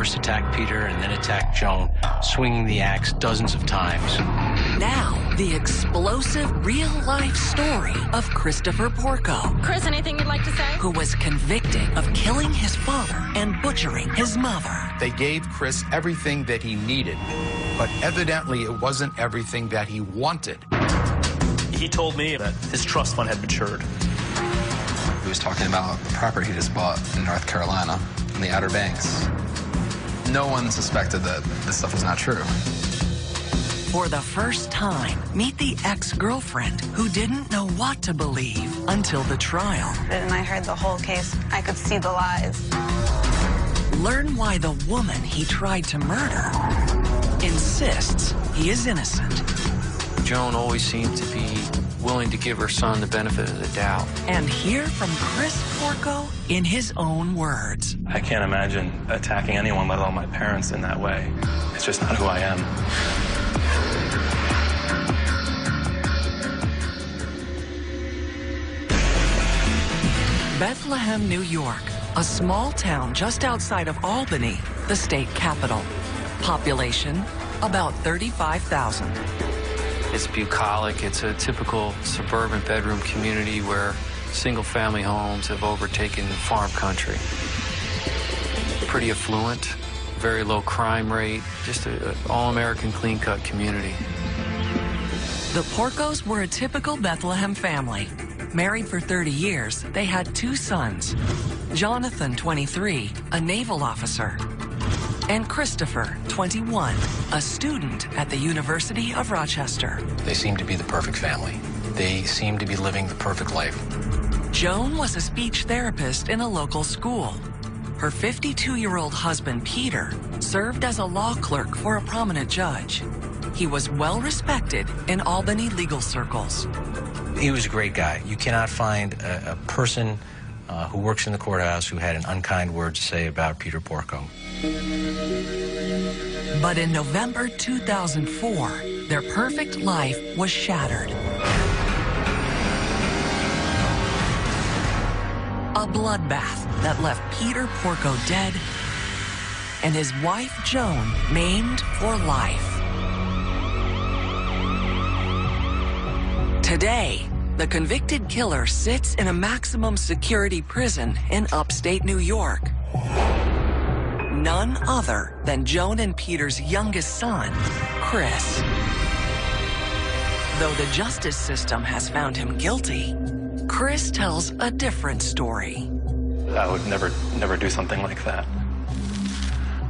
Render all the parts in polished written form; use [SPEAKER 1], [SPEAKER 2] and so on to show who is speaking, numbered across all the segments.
[SPEAKER 1] first attacked Peter and then attacked Joan, swinging the axe dozens of times.
[SPEAKER 2] Now, the explosive real-life story of Christopher Porco.
[SPEAKER 3] Chris, anything you'd like to say?
[SPEAKER 2] Who was convicted of killing his father and butchering his mother.
[SPEAKER 4] They gave Chris everything that he needed, but evidently it wasn't everything that he wanted.
[SPEAKER 5] He told me that his trust fund had matured.
[SPEAKER 6] He was talking about the property he just bought in North Carolina, in the Outer Banks. No one suspected that this stuff was not true.
[SPEAKER 2] For the first time, meet the ex-girlfriend who didn't know what to believe until the trial.
[SPEAKER 7] And I heard the whole case. I could see the lies.
[SPEAKER 2] Learn why the woman he tried to murder insists he is innocent.
[SPEAKER 1] Joan always seemed to be willing to give her son the benefit of the doubt.
[SPEAKER 2] And hear from Chris Porco in his own words.
[SPEAKER 5] I can't imagine attacking anyone, let alone my parents, in that way. It's just not who I am.
[SPEAKER 2] Bethlehem, New York, a small town just outside of Albany, the state capital. Population, about 35,000.
[SPEAKER 1] It's bucolic. It's a typical suburban bedroom community where single-family homes have overtaken farm country. Pretty affluent, very low crime rate, just an all-American clean-cut community.
[SPEAKER 2] The Porcos were a typical Bethlehem family. Married for 30 years, they had 2 sons. Jonathan, 23, a naval officer, and Christopher, 21, a student at the University of Rochester.
[SPEAKER 1] They seem to be the perfect family. They seem to be living the perfect life.
[SPEAKER 2] Joan was a speech therapist in a local school. Her 52-year-old husband, Peter, served as a law clerk for a prominent judge. He was well respected in Albany legal circles.
[SPEAKER 1] He was a great guy. You cannot find a person who works in the courthouse who had an unkind word to say about Peter Porco.
[SPEAKER 2] But in November 2004, their perfect life was shattered. A bloodbath that left Peter Porco dead and his wife, Joan, maimed for life. Today, the convicted killer sits in a maximum security prison in upstate New York. None other than Joan and Peter's youngest son, Chris. Though the justice system has found him guilty, Chris tells a different story.
[SPEAKER 5] I would never do something like that.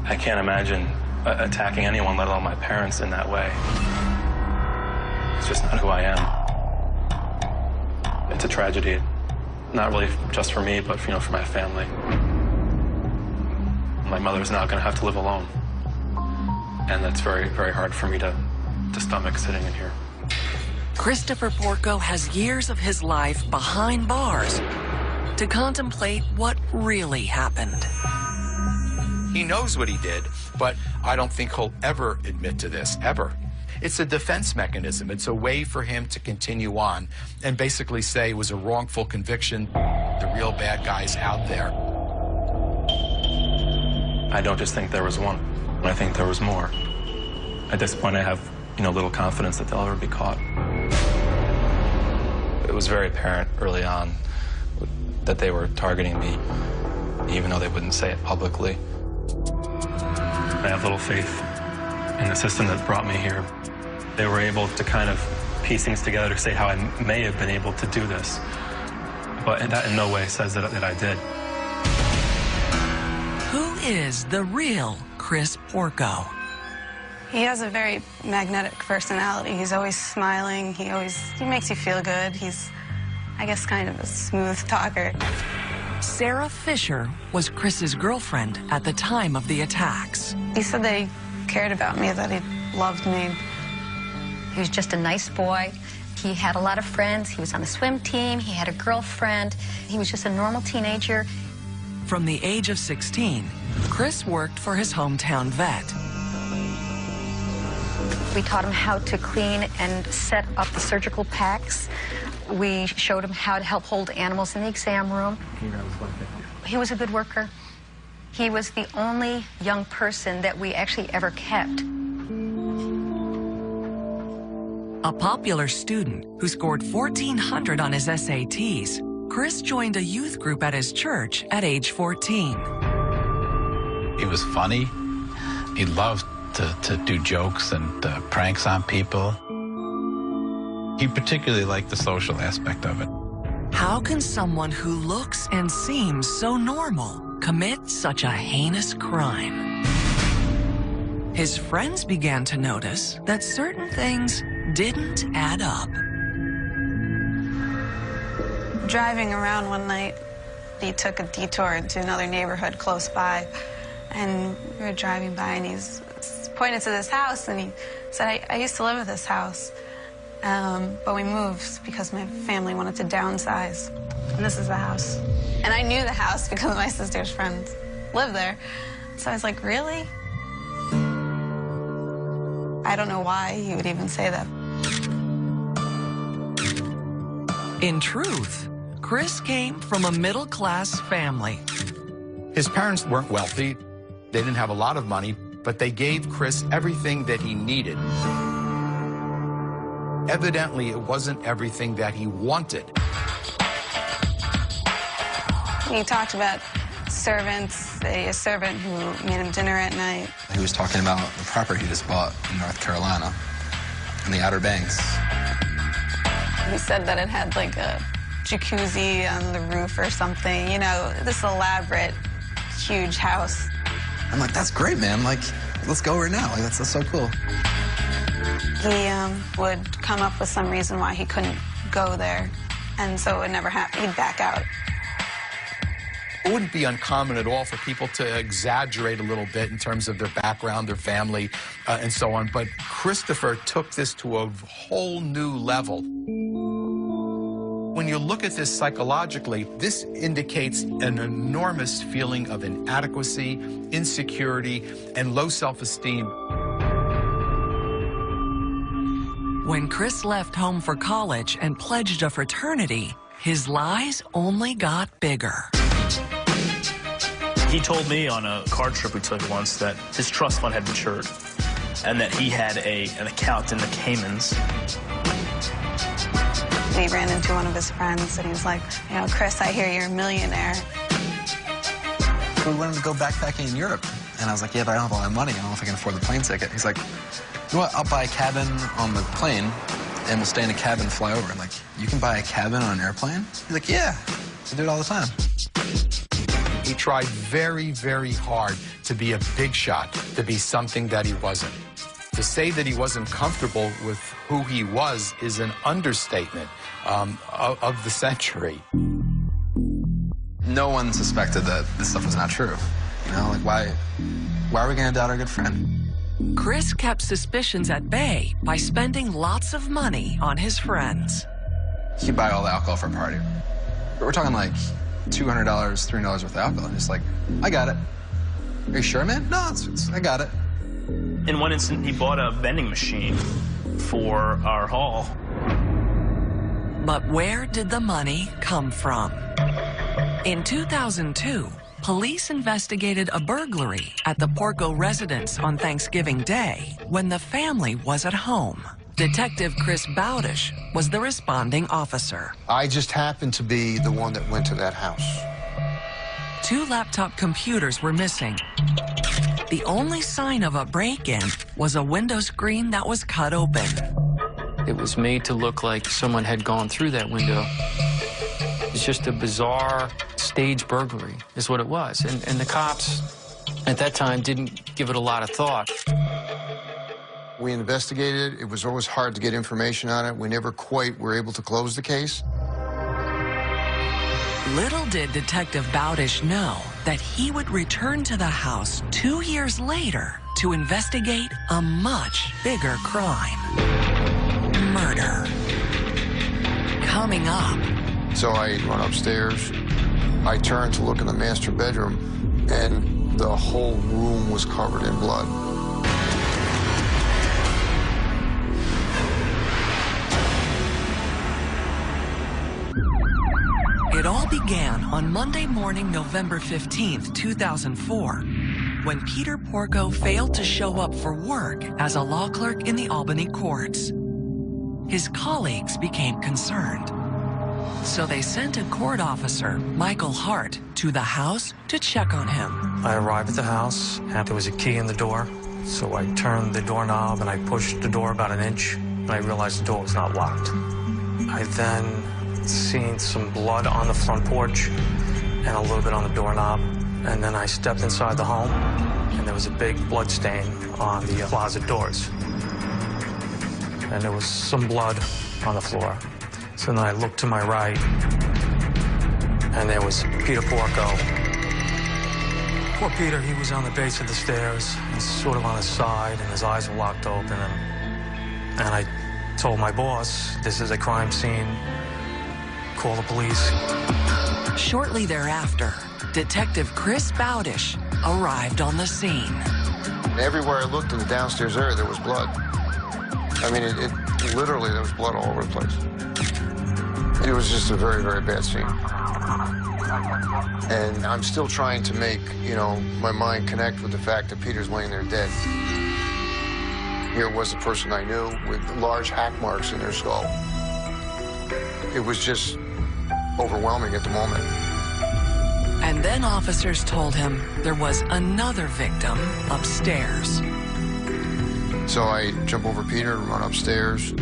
[SPEAKER 5] I can't imagine attacking anyone, let alone my parents, in that way. It's just not who I am. It's a tragedy, not really just for me, but for my family. My mother's now going to have to live alone, and that's very, very hard for me to stomach sitting in here.
[SPEAKER 2] Christopher Porco has years of his life behind bars to contemplate what really happened.
[SPEAKER 4] He knows what he did, but I don't think he'll ever admit to this, ever. It's a defense mechanism. It's a way for him to continue on and basically say it was a wrongful conviction. The real bad guy's out there.
[SPEAKER 5] I don't just think there was one. I think there was more. At this point, I have, little confidence that they'll ever be caught. It was very apparent early on that they were targeting me, even though they wouldn't say it publicly. I have little faith in the system that brought me here. They were able to kind of piece things together to say how I may have been able to do this, but that in no way says that I did.
[SPEAKER 2] Who is the real Chris Porco?
[SPEAKER 7] He has a very magnetic personality. He's always smiling. He makes you feel good. He's, I guess, kind of a smooth talker.
[SPEAKER 2] Sarah Fisher was Chris's girlfriend at the time of the attacks.
[SPEAKER 7] He said that he cared about me, that he loved me.
[SPEAKER 3] He was just a nice boy. He had a lot of friends. He was on the swim team. He had a girlfriend. He was just a normal teenager.
[SPEAKER 2] From the age of 16, Chris worked for his hometown vet.
[SPEAKER 3] We taught him how to clean and set up the surgical packs. We showed him how to help hold animals in the exam room. He was a good worker. He was the only young person that we actually ever kept.
[SPEAKER 2] A popular student who scored 1,400 on his SATs, Chris joined a youth group at his church at age 14.
[SPEAKER 8] He was funny. He loved to do jokes and pranks on people. He particularly liked the social aspect of it.
[SPEAKER 2] How can someone who looks and seems so normal commit such a heinous crime? His friends began to notice that certain things didn't add up.
[SPEAKER 7] Driving around one night, he took a detour into another neighborhood close by, and we were driving by, and he's pointed to this house, and he said, I used to live at this house, but we moved because my family wanted to downsize, and this is the house. And I knew the house because my sister's friends lived there, so I was like, really? I don't know why he would even say that.
[SPEAKER 2] In truth, Chris came from a middle-class family.
[SPEAKER 4] His parents weren't wealthy. They didn't have a lot of money, but they gave Chris everything that he needed. Evidently, it wasn't everything that he wanted.
[SPEAKER 7] He talked about servants, a servant who made him dinner at night.
[SPEAKER 6] He was talking about the property he just bought in North Carolina, in the Outer Banks.
[SPEAKER 7] He said that it had like a jacuzzi on the roof or something, you know, this elaborate, huge house.
[SPEAKER 6] I'm like, that's great, man. Like, let's go right now. Like, that's so cool.
[SPEAKER 7] He would come up with some reason why he couldn't go there, and so it never happened. He'd back out.
[SPEAKER 4] It wouldn't be uncommon at all for people to exaggerate a little bit in terms of their background, their family, and so on. But Christopher took this to a whole new level. When you look at this psychologically, this indicates an enormous feeling of inadequacy, insecurity, and low self-esteem.
[SPEAKER 2] When Chris left home for college and pledged a fraternity, his lies only got bigger.
[SPEAKER 9] He told me on a car trip we took once that his trust fund had matured and that he had an account in the Caymans.
[SPEAKER 7] He ran into one of his friends, and he was like, you know, Chris, I hear you're a millionaire.
[SPEAKER 6] We wanted to go backpacking in Europe. And I was like, yeah, but I don't have all that money. I don't know if I can afford the plane ticket. He's like, you know what, I'll buy a cabin on the plane, and we'll stay in a cabin and fly over. I'm like, you can buy a cabin on an airplane? He's like, yeah, I do it all the time.
[SPEAKER 4] He tried very, very hard to be a big shot, to be something that he wasn't. To say that he wasn't comfortable with who he was is an understatement of the century.
[SPEAKER 6] No one suspected that this stuff was not true. You know, like, why are we going to doubt our good friend?
[SPEAKER 2] Chris kept suspicions at bay by spending lots of money on his friends.
[SPEAKER 6] He'd buy all the alcohol for a party. We're talking like $200, $300 worth of alcohol. Just like, I got it. Are you sure, man? No, I got it.
[SPEAKER 9] In one instant, he bought a vending machine for our hall.
[SPEAKER 2] But where did the money come from? In 2002, police investigated a burglary at the Porco residence on Thanksgiving Day when the family was at home. Detective Chris Bowdish was the responding officer.
[SPEAKER 10] I just happened to be the one that went to that house.
[SPEAKER 2] 2 laptop computers were missing. The only sign of a break-in was a window screen that was cut open.
[SPEAKER 1] It was made to look like someone had gone through that window. It's just a bizarre stage burglary is what it was. And the cops at that time didn't give it a lot of thought.
[SPEAKER 10] We investigated it. It was always hard to get information on it. We never quite were able to close the case.
[SPEAKER 2] Little did Detective Bowdish know that he would return to the house 2 years later to investigate a much bigger crime. Murder. Coming up.
[SPEAKER 10] So I run upstairs. I turned to look in the master bedroom, and the whole room was covered in blood.
[SPEAKER 2] It all began on Monday morning, November 15th, 2004, when Peter Porco failed to show up for work as a law clerk in the Albany courts. His colleagues became concerned. So they sent a court officer, Michael Hart, to the house to check on him.
[SPEAKER 11] I arrived at the house, and there was a key in the door. So I turned the doorknob and I pushed the door about an inch, and I realized the door was not locked. I then seen some blood on the front porch and a little bit on the doorknob. And then I stepped inside the home, and there was a big blood stain on the closet doors. And there was some blood on the floor. So then I looked to my right, and there was Peter Porco. Poor Peter, he was on the base of the stairs, and sort of on his side, and his eyes were locked open. And I told my boss, this is a crime scene, call the police.
[SPEAKER 2] Shortly thereafter, Detective Chris Bowdish arrived on the scene.
[SPEAKER 10] Everywhere I looked in the downstairs area, there was blood. I mean, it literally, there was blood all over the place. It was just a very, very bad scene. And I'm still trying to make, my mind connect with the fact that Peter's laying there dead. Here was the person I knew with large hack marks in their skull. It was just overwhelming at the moment.
[SPEAKER 2] And then officers told him there was another victim upstairs.
[SPEAKER 10] So I jump over Peter and run upstairs.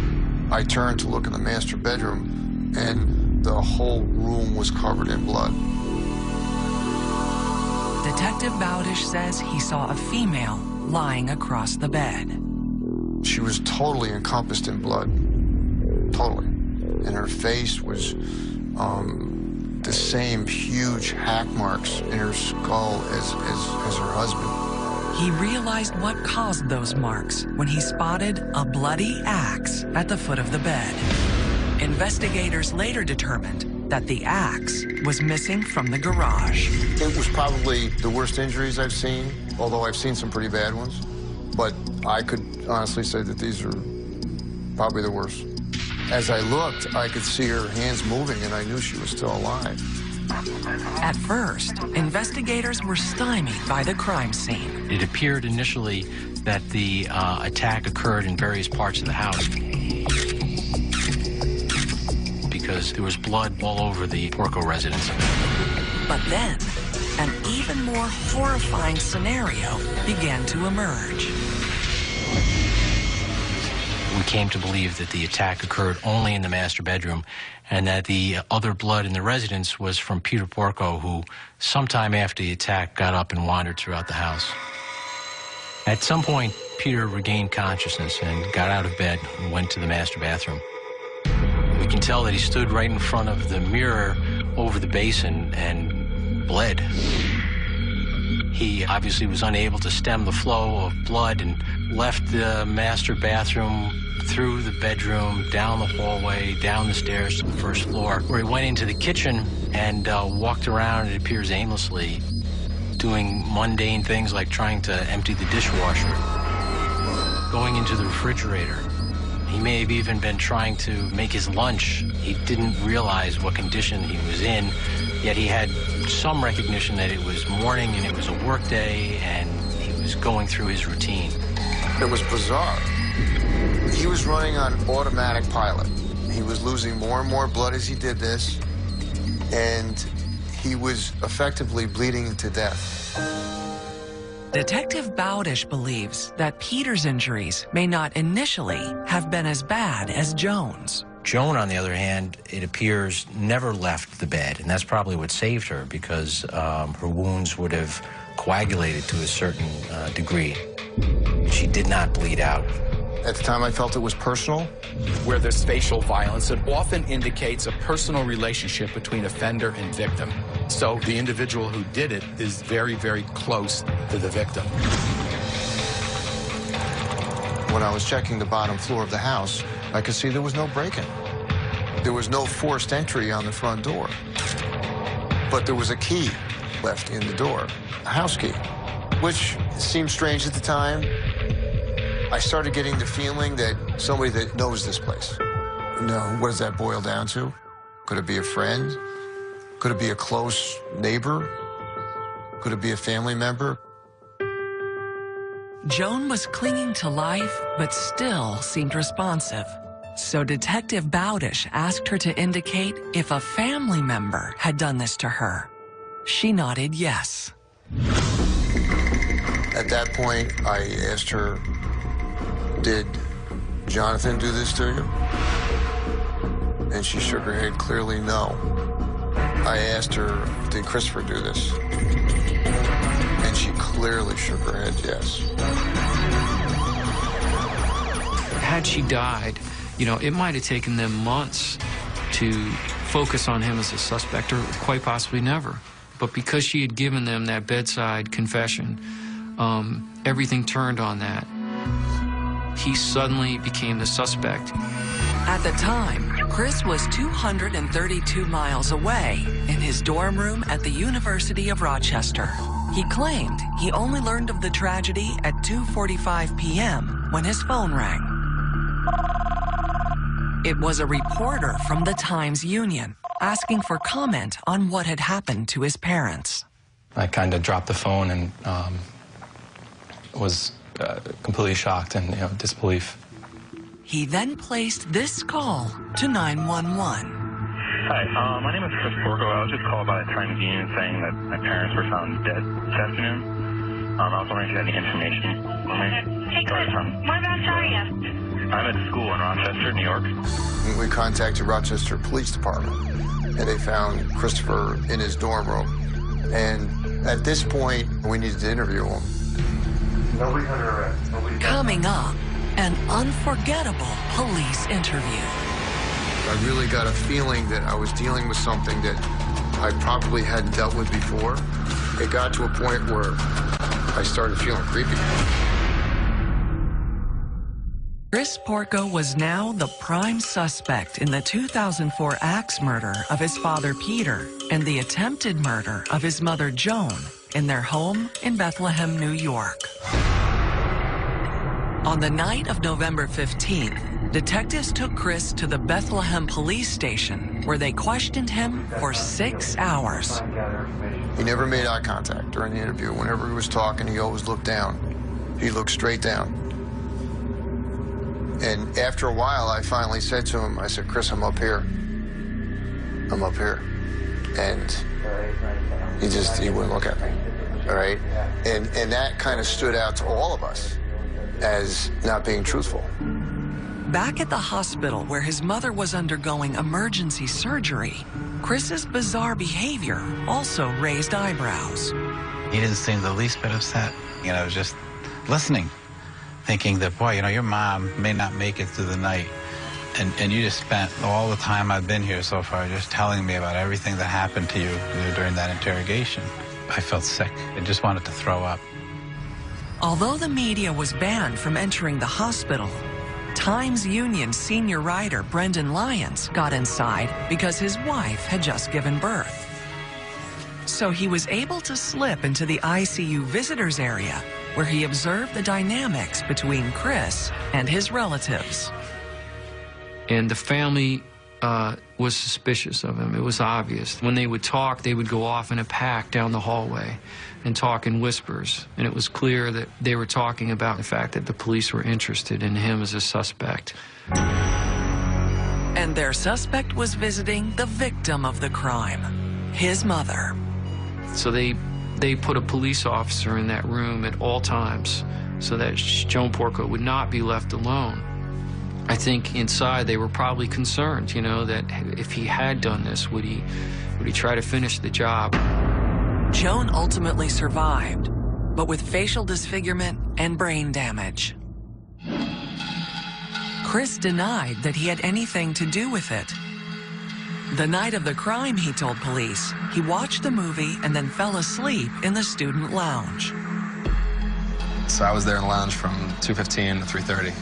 [SPEAKER 10] I turn to look in the master bedroom, and the whole room was covered in blood.
[SPEAKER 2] Detective Bowdish says he saw a female lying across the bed.
[SPEAKER 10] She was totally encompassed in blood, totally. And her face was the same huge hack marks in her skull as her husband.
[SPEAKER 2] He realized what caused those marks when he spotted a bloody axe at the foot of the bed. Investigators later determined that the axe was missing from the garage.
[SPEAKER 10] It was probably the worst injuries I've seen, although I've seen some pretty bad ones. But I could honestly say that these are probably the worst. As I looked, I could see her hands moving, and I knew she was still alive.
[SPEAKER 2] At first, investigators were stymied by the crime scene.
[SPEAKER 12] It appeared initially that the attack occurred in various parts of the house because there was blood all over the Porco residence.
[SPEAKER 2] But then, an even more horrifying scenario began to emerge.
[SPEAKER 12] We came to believe that the attack occurred only in the master bedroom and that the other blood in the residence was from Peter Porco, who sometime after the attack got up and wandered throughout the house. At some point, Peter regained consciousness and got out of bed and went to the master bathroom. We can tell that he stood right in front of the mirror over the basin and bled. He obviously was unable to stem the flow of blood and left the master bathroom, through the bedroom, down the hallway, down the stairs to the first floor, where he went into the kitchen and walked around, it appears aimlessly, doing mundane things like trying to empty the dishwasher, going into the refrigerator. He may have even been trying to make his lunch. He didn't realize what condition he was in, yet he had some recognition that it was morning and it was a work day and he was going through his routine.
[SPEAKER 10] It was bizarre. He was running on automatic pilot. He was losing more and more blood as he did this, and he was effectively bleeding to death.
[SPEAKER 2] Detective Bowdish believes that Peter's injuries may not initially have been as bad as Joan's.
[SPEAKER 12] Joan, on the other hand, it appears never left the bed, and that's probably what saved her because her wounds would have coagulated to a certain degree. She did not bleed out.
[SPEAKER 10] At the time, I felt it was personal.
[SPEAKER 4] Where there's facial violence, it often indicates a personal relationship between offender and victim. So the individual who did it is very, very close to the victim.
[SPEAKER 10] When I was checking the bottom floor of the house, I could see there was no break-in. There was no forced entry on the front door. But there was a key left in the door, a house key, which seemed strange at the time. I started getting the feeling that somebody that knows this place. No, what does that boil down to? Could it be a friend? Could it be a close neighbor? Could it be a family member?
[SPEAKER 2] Joan was clinging to life, but still seemed responsive. So Detective Bowdish asked her to indicate if a family member had done this to her. She nodded yes.
[SPEAKER 10] At that point, I asked her, did Jonathan do this to you? And she shook her head, clearly no. I asked her, did Christopher do this? And she clearly shook her head yes.
[SPEAKER 1] Had she died, you know, it might have taken them months to focus on him as a suspect, or quite possibly never. But because she had given them that bedside confession, everything turned on that. He suddenly became the suspect.
[SPEAKER 2] At the time, Chris was 232 miles away in his dorm room at the University of Rochester. He claimed he only learned of the tragedy at 2:45 p.m. when his phone rang. It was a reporter from the Times-Union asking for comment on what had happened to his parents.
[SPEAKER 5] I kind of dropped the phone and was completely shocked and, disbelief.
[SPEAKER 2] He then placed this call to 911.
[SPEAKER 13] Hi, my name is Chris Porco. I was just called by the Times-Union saying that my parents were found dead this afternoon. I was wondering if you had any information for me.
[SPEAKER 14] Hey, Chris, whereabouts are you?
[SPEAKER 13] I'm at school in Rochester, New York.
[SPEAKER 10] We contacted Rochester Police Department, and they found Christopher in his dorm room. And at this point, we needed to interview him. Nobody's under arrest.
[SPEAKER 2] Coming up, an unforgettable police interview.
[SPEAKER 10] I really got a feeling that I was dealing with something that I probably hadn't dealt with before. It got to a point where I started feeling creepy.
[SPEAKER 2] Chris Porco was now the prime suspect in the 2004 axe murder of his father Peter and the attempted murder of his mother Joan in their home in Bethlehem, New York. On the night of November 15th, detectives took Chris to the Bethlehem police station where they questioned him for 6 hours.
[SPEAKER 10] He never made eye contact during the interview. Whenever he was talking, he always looked down. He looked straight down. And after a while, I finally said to him, I said, Chris, I'm up here. I'm up here. And he wouldn't look at me, all right? And that kind of stood out to all of us as not being truthful.
[SPEAKER 2] Back at the hospital where his mother was undergoing emergency surgery, Chris's bizarre behavior also raised eyebrows.
[SPEAKER 8] He didn't seem the least bit upset. Just listening, thinking that, boy, your mom may not make it through the night. And you just spent all the time I've been here so far just telling me about everything that happened to you, during that interrogation. I felt sick. I just wanted to throw up.
[SPEAKER 2] Although the media was banned from entering the hospital, Times-Union senior writer Brendan Lyons got inside because his wife had just given birth. So he was able to slip into the ICU visitors area where he observed the dynamics between Chris and his relatives.
[SPEAKER 1] And the family was suspicious of him. It was obvious. When they would talk, they would go off in a pack down the hallway and talk in whispers. And it was clear that they were talking about the fact that the police were interested in him as a suspect.
[SPEAKER 2] And their suspect was visiting the victim of the crime, his mother.
[SPEAKER 1] So they put a police officer in that room at all times so that Joan Porco would not be left alone. I think inside they were probably concerned, that if he had done this, would he try to finish the job?
[SPEAKER 2] Joan ultimately survived, but with facial disfigurement and brain damage. Chris denied that he had anything to do with it. The night of the crime, he told police, he watched the movie and then fell asleep in the student lounge.
[SPEAKER 6] So I was there in the lounge from 2:15 to 3:30,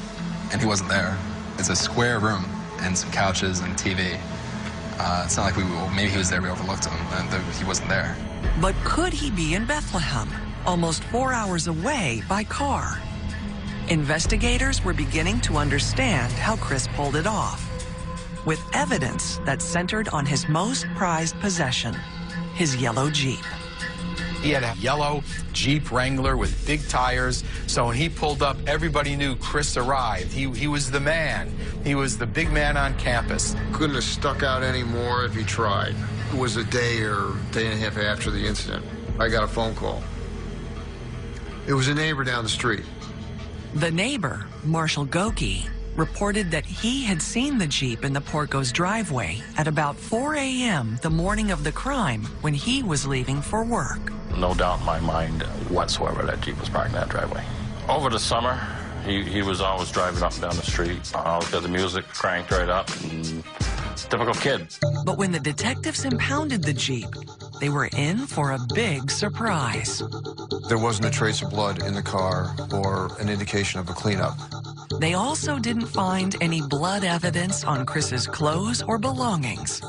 [SPEAKER 6] and he wasn't there. It's a square room and some couches and TV. It's not like maybe he was there, we overlooked him, and he wasn't there.
[SPEAKER 2] But could he be in Bethlehem, almost 4 hours away by car? Investigators were beginning to understand how Chris pulled it off, with evidence that centered on his most prized possession, his yellow Jeep.
[SPEAKER 4] He had a yellow Jeep Wrangler with big tires, so when he pulled up, everybody knew Chris arrived. He was the man. He was the big man on campus.
[SPEAKER 10] Couldn't have stuck out any more if he tried. It was a day or day and a half after the incident. I got a phone call. It was a neighbor down the street.
[SPEAKER 2] The neighbor, Marshall Goki, reported that he had seen the Jeep in the Porco's driveway at about 4 a.m. the morning of the crime when he was leaving for work.
[SPEAKER 15] No doubt in my mind whatsoever that Jeep was parked in that driveway. Over the summer, he was always driving up and down the street. Always got the music cranked right up. Typical kid.
[SPEAKER 2] But when the detectives impounded the Jeep, they were in for a big surprise.
[SPEAKER 10] There wasn't a trace of blood in the car or an indication of a cleanup.
[SPEAKER 2] They also didn't find any blood evidence on Chris's clothes or belongings.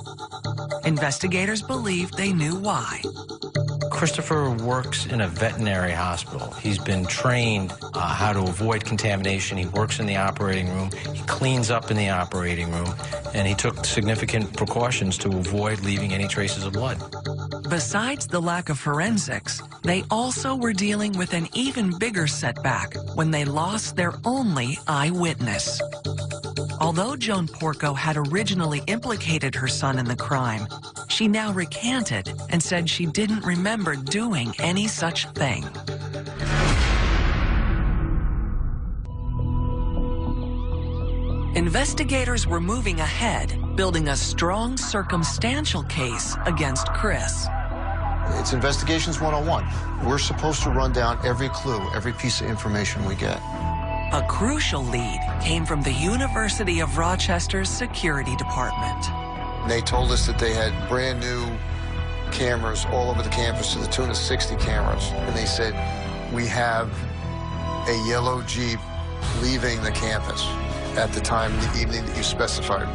[SPEAKER 2] Investigators believed they knew why.
[SPEAKER 12] Christopher works in a veterinary hospital. He's been trained how to avoid contamination. He works in the operating room. He cleans up in the operating room. And he took significant precautions to avoid leaving any traces of blood.
[SPEAKER 2] Besides the lack of forensics, they also were dealing with an even bigger setback when they lost their only eyewitness. Although Joan Porco had originally implicated her son in the crime, she now recanted and said she didn't remember doing any such thing. Investigators were moving ahead, building a strong circumstantial case against Chris.
[SPEAKER 10] It's Investigations 101. We're supposed to run down every clue, every piece of information we get.
[SPEAKER 2] A crucial lead came from the University of Rochester's security department.
[SPEAKER 10] They told us that they had brand new cameras all over the campus to the tune of 60 cameras. And they said, we have a yellow Jeep leaving the campus at the time in the evening that you specified.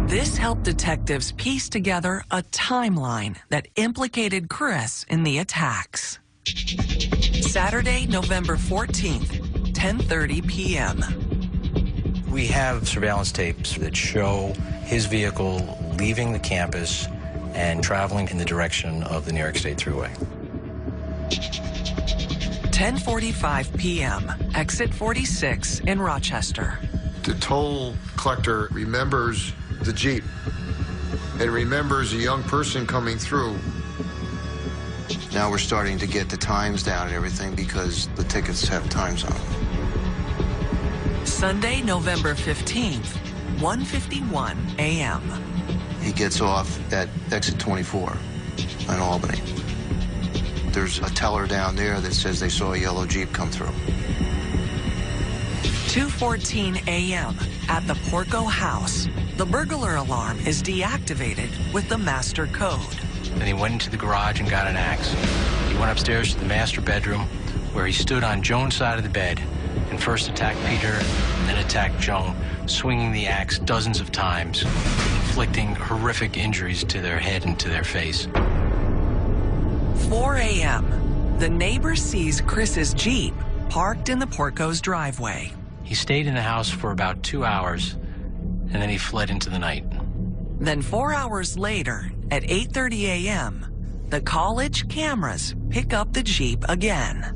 [SPEAKER 2] This helped detectives piece together a timeline that implicated Chris in the attacks. Saturday, November 14th, 10:30 p.m.
[SPEAKER 12] We have surveillance tapes that show his vehicle leaving the campus and traveling in the direction of the New York State Thruway.
[SPEAKER 2] 10:45 p.m., exit 46 in Rochester.
[SPEAKER 10] The toll collector remembers the Jeep and remembers a young person coming through. Now we're starting to get the times down and everything because the tickets have times on them.
[SPEAKER 2] Sunday, November 15th, 1:51 a.m.
[SPEAKER 10] He gets off at exit 24 in Albany. There's a teller down there that says they saw a yellow Jeep come through.
[SPEAKER 2] 2:14 a.m. at the Porco house. The burglar alarm is deactivated with the master code.
[SPEAKER 12] Then he went into the garage and got an axe. He went upstairs to the master bedroom where he stood on Joan's side of the bed and first attacked Peter and then attacked Joan, swinging the axe dozens of times, inflicting horrific injuries to their head and to their face.
[SPEAKER 2] 4 a.m. The neighbor sees Chris's Jeep parked in the Porco's driveway.
[SPEAKER 12] He stayed in the house for about 2 hours, and then he fled into the night.
[SPEAKER 2] Then 4 hours later, at 8:30 a.m., the college cameras pick up the Jeep again.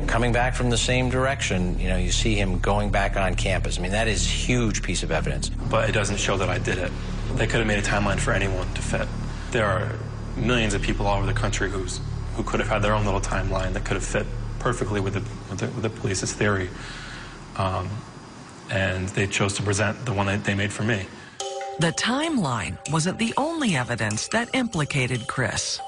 [SPEAKER 12] Coming back from the same direction, you see him going back on campus. I mean, that is a huge piece of evidence.
[SPEAKER 5] But it doesn't show that I did it. They could have made a timeline for anyone to fit. There are millions of people all over the country who could have had their own little timeline that could have fit perfectly with the police's theory. And they chose to present the one that they made for me.
[SPEAKER 2] The timeline wasn't the only evidence that implicated Chris.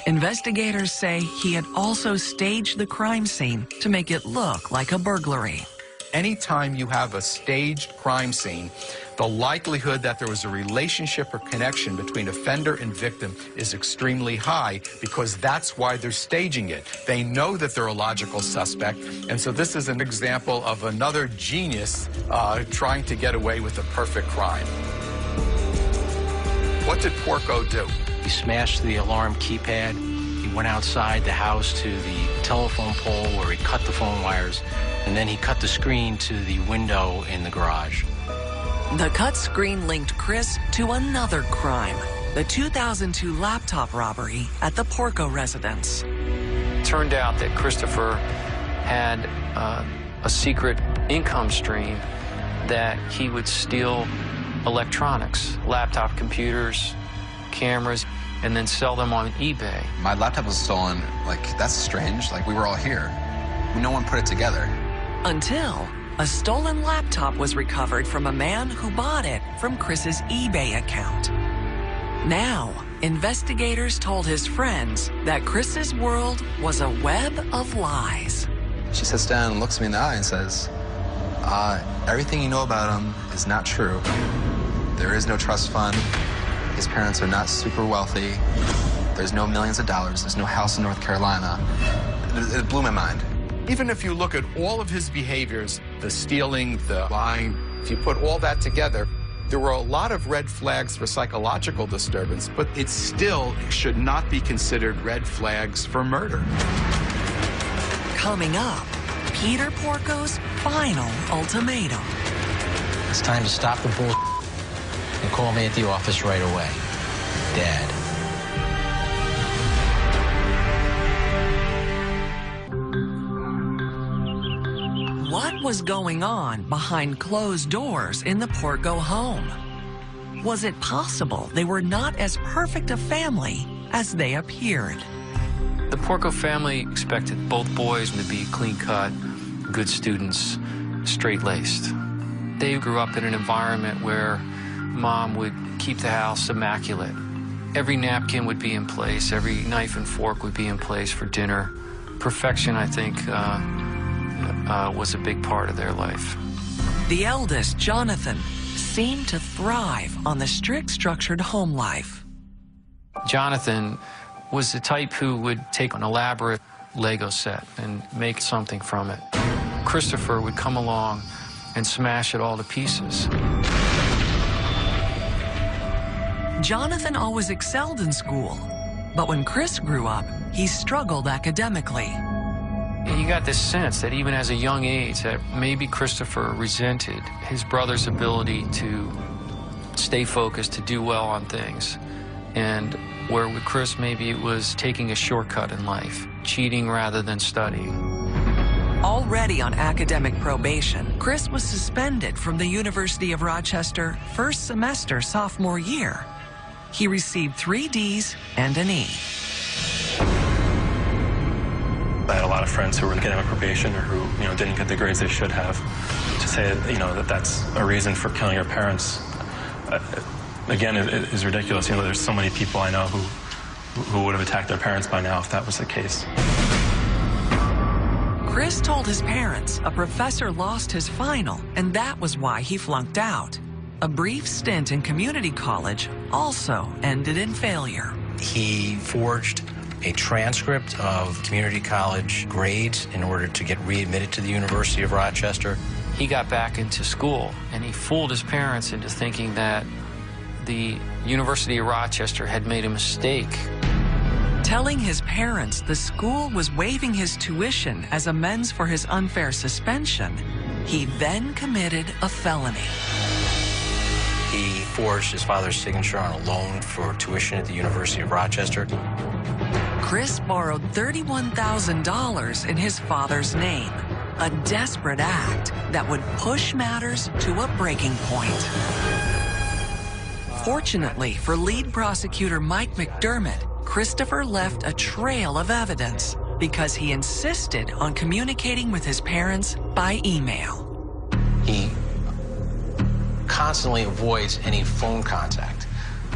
[SPEAKER 2] Investigators say he had also staged the crime scene to make it look like a burglary.
[SPEAKER 4] Anytime you have a staged crime scene, the likelihood that there was a relationship or connection between offender and victim is extremely high because that's why they're staging it. They know that they're a logical suspect, and so this is an example of another genius trying to get away with a perfect crime. What did Porco do?
[SPEAKER 12] He smashed the alarm keypad. He went outside the house to the telephone pole where he cut the phone wires, and then he cut the screen to the window in the garage.
[SPEAKER 2] The cut screen linked Chris to another crime, the 2002 laptop robbery at the Porco residence.
[SPEAKER 1] It turned out that Christopher had a secret income stream that he would steal electronics, laptop computers, cameras, and then sell them on eBay.
[SPEAKER 6] My laptop was stolen. Like, that's strange. Like, we were all here. No one put it together.
[SPEAKER 2] Until a stolen laptop was recovered from a man who bought it from Chris's eBay account. Now, investigators told his friends that Chris's world was a web of lies.
[SPEAKER 6] She sits down and looks me in the eye and says, everything you know about him is not true. There is no trust fund. His parents are not super wealthy. There's no millions of dollars. There's no house in North Carolina. It blew my mind.
[SPEAKER 4] Even if you look at all of his behaviors, the stealing, the lying, if you put all that together, there were a lot of red flags for psychological disturbance, but it still should not be considered red flags for murder.
[SPEAKER 2] Coming up, Peter Porco's final ultimatum.
[SPEAKER 12] It's time to stop the bull and call me at the office right away. Dad.
[SPEAKER 2] What was going on behind closed doors in the Porco home? Was it possible they were not as perfect a family as they appeared?
[SPEAKER 1] The Porco family expected both boys to be clean-cut, good students, straight-laced. They grew up in an environment where Mom would keep the house immaculate. Every napkin would be in place, every knife and fork would be in place for dinner. Perfection, I think, was a big part of their life.
[SPEAKER 2] The eldest, Jonathan, seemed to thrive on the strict, structured home life.
[SPEAKER 1] Jonathan was the type who would take an elaborate Lego set and make something from it. Christopher would come along and smash it all to pieces.
[SPEAKER 2] Jonathan always excelled in school, but when Chris grew up, he struggled academically.
[SPEAKER 1] You got this sense that even as a young age, that maybe Christopher resented his brother's ability to stay focused, to do well on things. And where with Chris, maybe it was taking a shortcut in life, cheating rather than studying.
[SPEAKER 2] Already on academic probation, Chris was suspended from the University of Rochester first semester sophomore year. He received 3 Ds and an E.
[SPEAKER 5] I had a lot of friends who were getting on probation or who, didn't get the grades they should have. To say, that that's a reason for killing your parents, again, it is ridiculous. There's so many people I know who would have attacked their parents by now if that was the case.
[SPEAKER 2] Chris told his parents a professor lost his final, and that was why he flunked out. A brief stint in community college also ended in failure.
[SPEAKER 12] He forged a transcript of community college grades in order to get readmitted to the University of Rochester.
[SPEAKER 1] He got back into school, and he fooled his parents into thinking that the University of Rochester had made a mistake.
[SPEAKER 2] Telling his parents the school was waiving his tuition as amends for his unfair suspension, he then committed a felony.
[SPEAKER 12] He forged his father's signature on a loan for tuition at the University of Rochester.
[SPEAKER 2] Chris borrowed $31,000 in his father's name, a desperate act that would push matters to a breaking point. Fortunately for lead prosecutor Mike McDermott, Christopher left a trail of evidence because he insisted on communicating with his parents by email.
[SPEAKER 12] He constantly avoids any phone contact.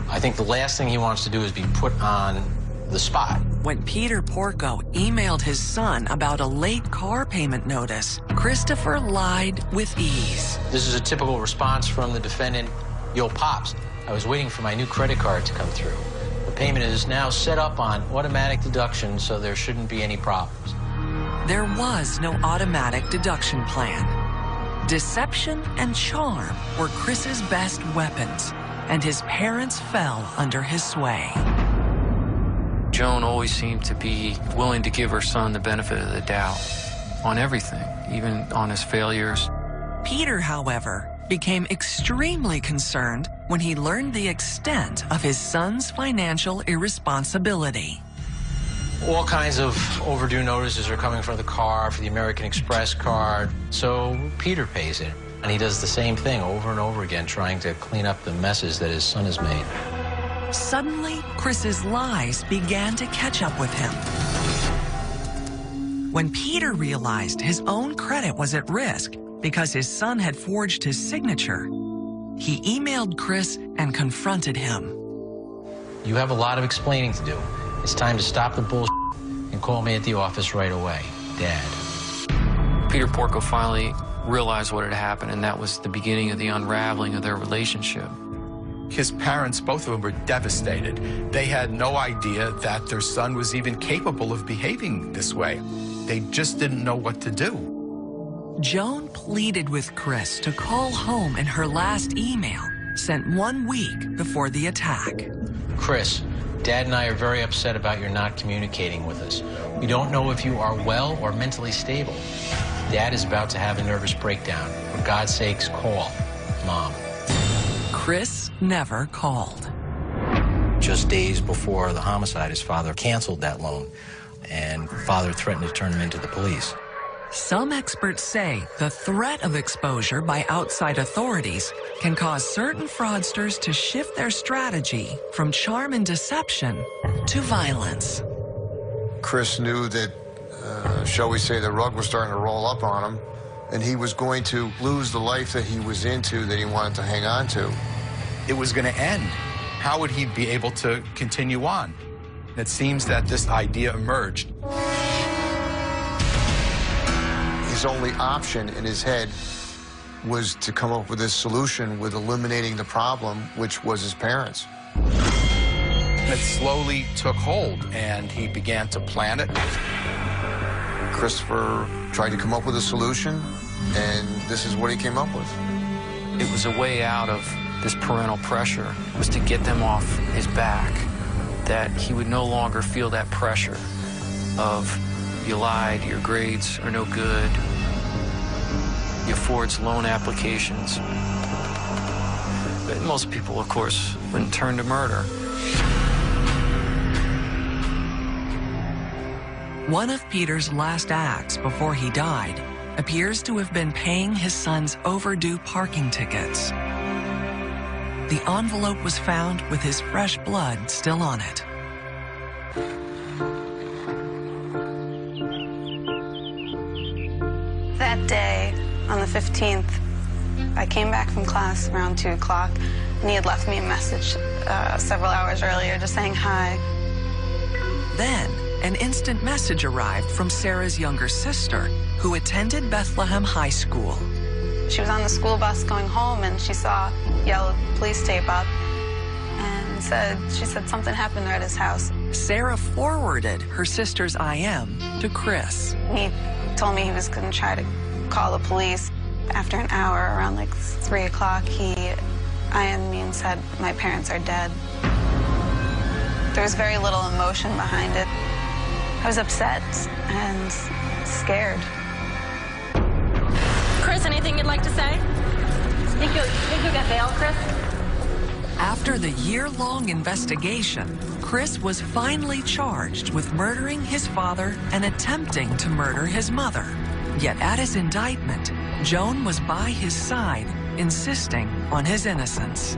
[SPEAKER 12] I think the last thing he wants to do is be put on the spot.
[SPEAKER 2] When Peter Porco emailed his son about a late car payment notice, Christopher lied with ease.
[SPEAKER 12] This is a typical response from the defendant. Yo, Pops, I was waiting for my new credit card to come through. The payment is now set up on automatic deduction, so there shouldn't be any problems.
[SPEAKER 2] There was no automatic deduction plan. Deception and charm were Chris's best weapons, and his parents fell under his sway.
[SPEAKER 1] Joan always seemed to be willing to give her son the benefit of the doubt on everything, even on his failures.
[SPEAKER 2] Peter, however, became extremely concerned when he learned the extent of his son's financial irresponsibility.
[SPEAKER 12] All kinds of overdue notices are coming for the car, for the American Express card, so Peter pays it. And he does the same thing over and over again, trying to clean up the messes that his son has made.
[SPEAKER 2] Suddenly, Chris's lies began to catch up with him. When Peter realized his own credit was at risk because his son had forged his signature, he emailed Chris and confronted him.
[SPEAKER 12] You have a lot of explaining to do. It's time to stop the bullshit and call me at the office right away, Dad.
[SPEAKER 1] Peter Porco finally realized what had happened, and that was the beginning of the unraveling of their relationship.
[SPEAKER 4] His parents, both of them, were devastated. They had no idea that their son was even capable of behaving this way. They just didn't know what to do.
[SPEAKER 2] Joan pleaded with Chris to call home in her last email, sent 1 week before the attack.
[SPEAKER 12] Chris, Dad and I are very upset about your not communicating with us. We don't know if you are well or mentally stable. Dad is about to have a nervous breakdown. For God's sakes, call Mom.
[SPEAKER 2] Chris never called.
[SPEAKER 12] Just days before the homicide, his father canceled that loan, and father threatened to turn him into the police.
[SPEAKER 2] Some experts say the threat of exposure by outside authorities can cause certain fraudsters to shift their strategy from charm and deception to violence.
[SPEAKER 10] Chris knew that, shall we say, the rug was starting to roll up on him, and he was going to lose the life that he was into, that he wanted to hang on to.
[SPEAKER 4] It was going to end. How would he be able to continue on? It seems that this idea emerged.
[SPEAKER 10] His only option in his head was to come up with this solution with eliminating the problem, which was his parents.
[SPEAKER 4] It slowly took hold, and he began to plan it.
[SPEAKER 10] Christopher tried to come up with a solution, and this is what he came up with.
[SPEAKER 1] It was a way out of this parental pressure, was to get them off his back, that he would no longer feel that pressure of you lied, your grades are no good, you forged loan applications. But most people, of course, wouldn't turn to murder.
[SPEAKER 2] One of Peter's last acts before he died appears to have been paying his son's overdue parking tickets. The envelope was found with his fresh blood still on it.
[SPEAKER 7] That day, on the 15th, I came back from class around 2 o'clock, and he had left me a message several hours earlier just saying hi.
[SPEAKER 2] Then, an instant message arrived from Sarah's younger sister, who attended Bethlehem High School.
[SPEAKER 7] She was on the school bus going home, and she saw yellow police tape up, and she said something happened at his house.
[SPEAKER 2] Sarah forwarded her sister's IM to Chris.
[SPEAKER 7] He told me he was going to try to call the police. After an hour, around like 3 o'clock, he IM'd me and said, "My parents are dead." There was very little emotion behind it. I was upset and scared.
[SPEAKER 14] Chris, anything you'd like to say? Think you'll get bail, Chris?
[SPEAKER 2] After the year-long investigation, Chris was finally charged with murdering his father and attempting to murder his mother. Yet at his indictment, Joan was by his side, insisting on his innocence.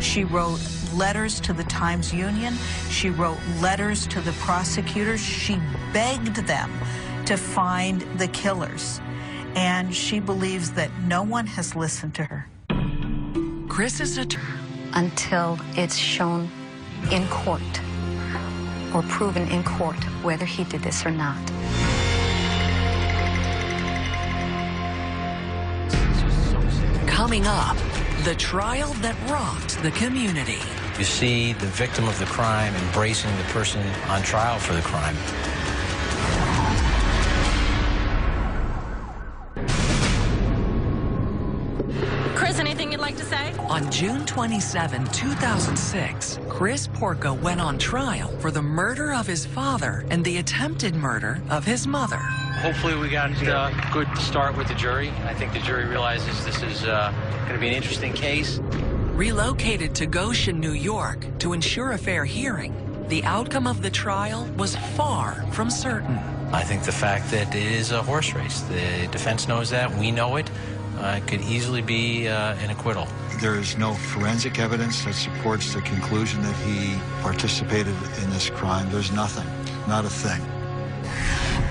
[SPEAKER 16] She wrote letters to the Times-Union. She wrote letters to the prosecutors. She begged them to find the killers. And she believes that no one has listened to her.
[SPEAKER 2] Chris's attorney.
[SPEAKER 3] Until it's shown in court or proven in court whether he did this or not.
[SPEAKER 2] Coming up, the trial that rocked the community.
[SPEAKER 12] You see the victim of the crime embracing the person on trial for the crime.
[SPEAKER 14] Chris, anything you'd like to say?
[SPEAKER 2] On June 27, 2006, Chris Porco went on trial for the murder of his father and the attempted murder of his mother.
[SPEAKER 12] Hopefully we got a good start with the jury. I think the jury realizes this is going to be an interesting case.
[SPEAKER 2] Relocated to Goshen, New York to ensure a fair hearing, the outcome of the trial was far from certain.
[SPEAKER 12] I think the fact that it is a horse race, the defense knows that, we know it, could easily be an acquittal.
[SPEAKER 10] There is no forensic evidence that supports the conclusion that he participated in this crime. There's nothing, not a thing.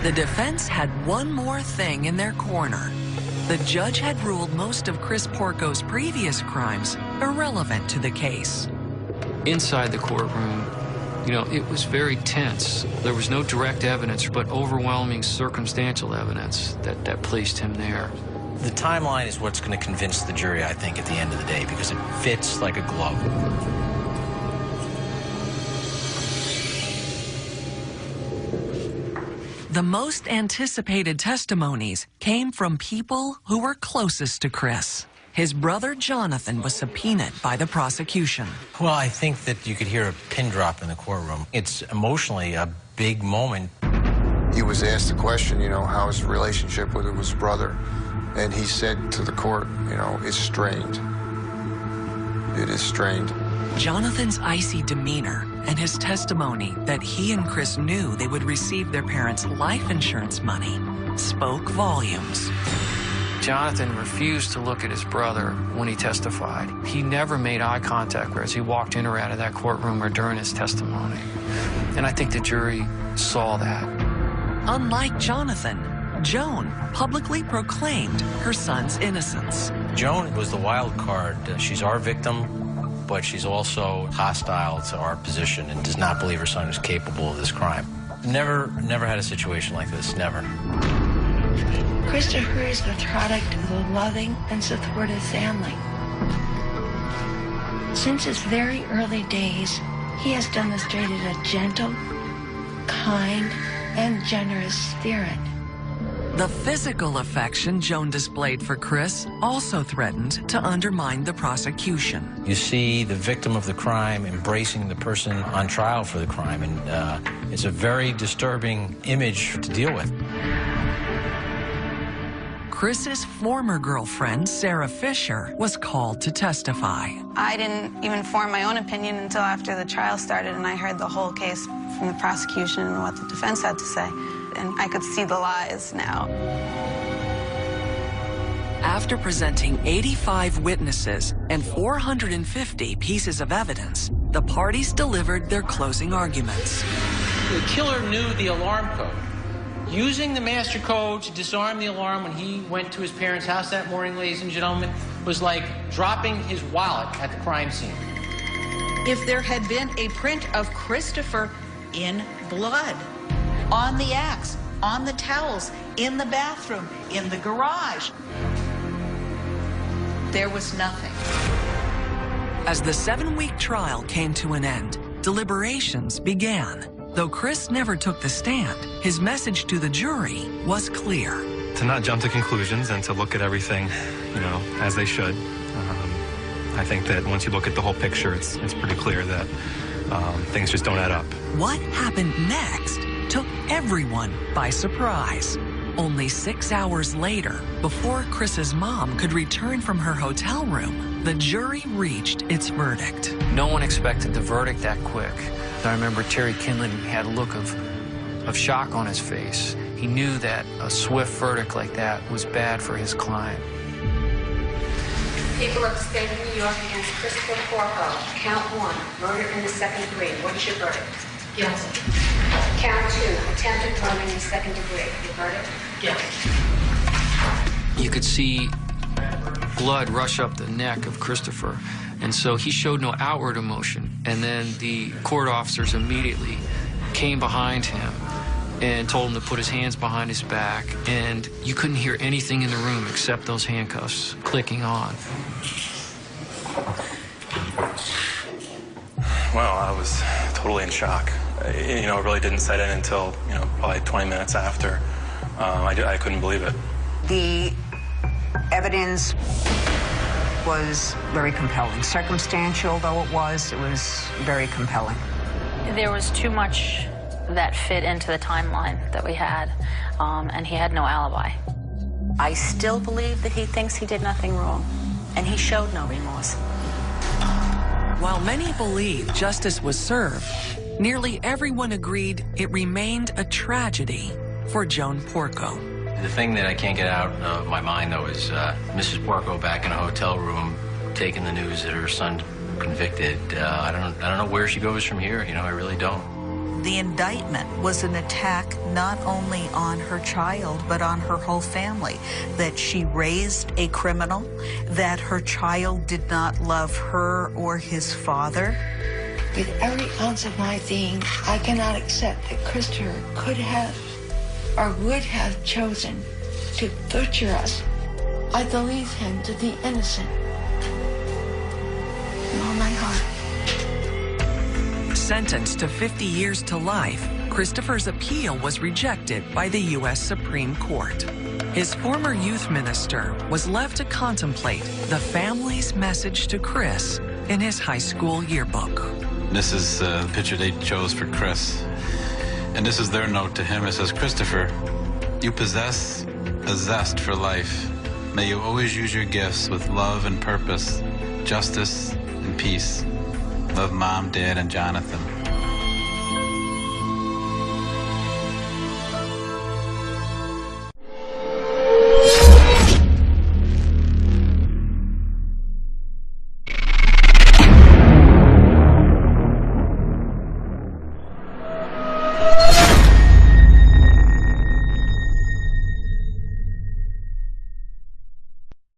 [SPEAKER 2] The defense had one more thing in their corner. The judge had ruled most of Chris Porco's previous crimes irrelevant to the case.
[SPEAKER 1] Inside the courtroom, you know, it was very tense. There was no direct evidence, but overwhelming circumstantial evidence that placed him there.
[SPEAKER 12] The timeline is what's going to convince the jury, I think, at the end of the day, because it fits like a glove.
[SPEAKER 2] The most anticipated testimonies came from people who were closest to Chris. His brother Jonathan was subpoenaed by the prosecution.
[SPEAKER 12] Well, I think that you could hear a pin drop in the courtroom. It's emotionally a big moment.
[SPEAKER 10] He was asked the question, you know, how his relationship with his brother, and he said to the court, you know, it's strained. It is strained.
[SPEAKER 2] Jonathan's icy demeanor and his testimony that he and Chris knew they would receive their parents' life insurance money spoke volumes.
[SPEAKER 1] Jonathan refused to look at his brother when he testified. He never made eye contact as he walked in or out of that courtroom or during his testimony. And I think the jury saw that.
[SPEAKER 2] Unlike Jonathan, Joan publicly proclaimed her son's innocence.
[SPEAKER 12] Joan was the wild card. She's our victim, but she's also hostile to our position and does not believe her son is capable of this crime. Never had a situation like this, never.
[SPEAKER 17] Christopher is the product of a loving and supportive family. Since his very early days, he has demonstrated a gentle, kind, and generous spirit.
[SPEAKER 2] The physical affection Joan displayed for Chris also threatened to undermine the prosecution.
[SPEAKER 12] You see the victim of the crime embracing the person on trial for the crime, and it's a very disturbing image to deal with.
[SPEAKER 2] Chris's former girlfriend, Sarah Fisher, was called to testify.
[SPEAKER 7] I didn't even form my own opinion until after the trial started and I heard the whole case from the prosecution and what the defense had to say. And I could see the lies now.
[SPEAKER 2] After presenting 85 witnesses and 450 pieces of evidence, the parties delivered their closing arguments.
[SPEAKER 12] The killer knew the alarm code. Using the master code to disarm the alarm when he went to his parents' house that morning, ladies and gentlemen, was like dropping his wallet at the crime scene.
[SPEAKER 16] If there had been a print of Christopher in blood, on the axe, on the towels, in the bathroom, in the garage, there was nothing.
[SPEAKER 2] As the 7-week trial came to an end, deliberations began. Though Chris never took the stand, his message to the jury was clear.
[SPEAKER 5] To not jump to conclusions and to look at everything, you know, as they should. I think that once you look at the whole picture, it's pretty clear that things just don't add up.
[SPEAKER 2] What happened next took everyone by surprise. Only 6 hours later, before Chris's mom could return from her hotel room, the jury reached its verdict.
[SPEAKER 1] No one expected the verdict that quick. I remember Terry Kinlan had a look of shock on his face. He knew that a swift verdict like that was bad for his client.
[SPEAKER 14] People of the state of New York against Christopher Porco. Count 1, murder in the second degree. What is your verdict? Guilty. Count 2, attempted murder in the second degree. Your verdict? Guilty.
[SPEAKER 1] You could see blood rush up the neck of Christopher, and so he showed no outward emotion. And then the court officers immediately came behind him and told him to put his hands behind his back, and you couldn't hear anything in the room except those handcuffs clicking on.
[SPEAKER 5] Well, I was totally in shock. You know, it really didn't set in until, you know, probably 20 minutes after. I couldn't believe it.
[SPEAKER 18] The evidence was very compelling. Circumstantial though it was very compelling.
[SPEAKER 14] There was too much
[SPEAKER 19] that fit into the timeline that we had, and he had no alibi.
[SPEAKER 20] I still believe that he thinks he did nothing wrong, and he showed no remorse.
[SPEAKER 2] While many believe justice was served, nearly everyone agreed it remained a tragedy for Joan Porco.
[SPEAKER 12] The thing that I can't get out of my mind, though, is Mrs. Porco back in a hotel room taking the news that her son convicted. I don't know where she goes from here. I really don't.
[SPEAKER 16] The indictment was an attack not only on her child, but on her whole family. That she raised a criminal, that her child did not love her or his father.
[SPEAKER 17] With every ounce of my being, I cannot accept that Christopher could have or would have chosen to butcher us. I believe him to be innocent. With all my heart.
[SPEAKER 2] Sentenced to 50 years to life, Christopher's appeal was rejected by the U.S. Supreme Court. His former youth minister was left to contemplate the family's message to Chris in his high school yearbook.
[SPEAKER 8] This is the picture they chose for Chris. And this is their note to him. It says, Christopher, you possess a zest for life. May you always use your gifts with love and purpose, justice and peace. Love, Mom, Dad, and Jonathan.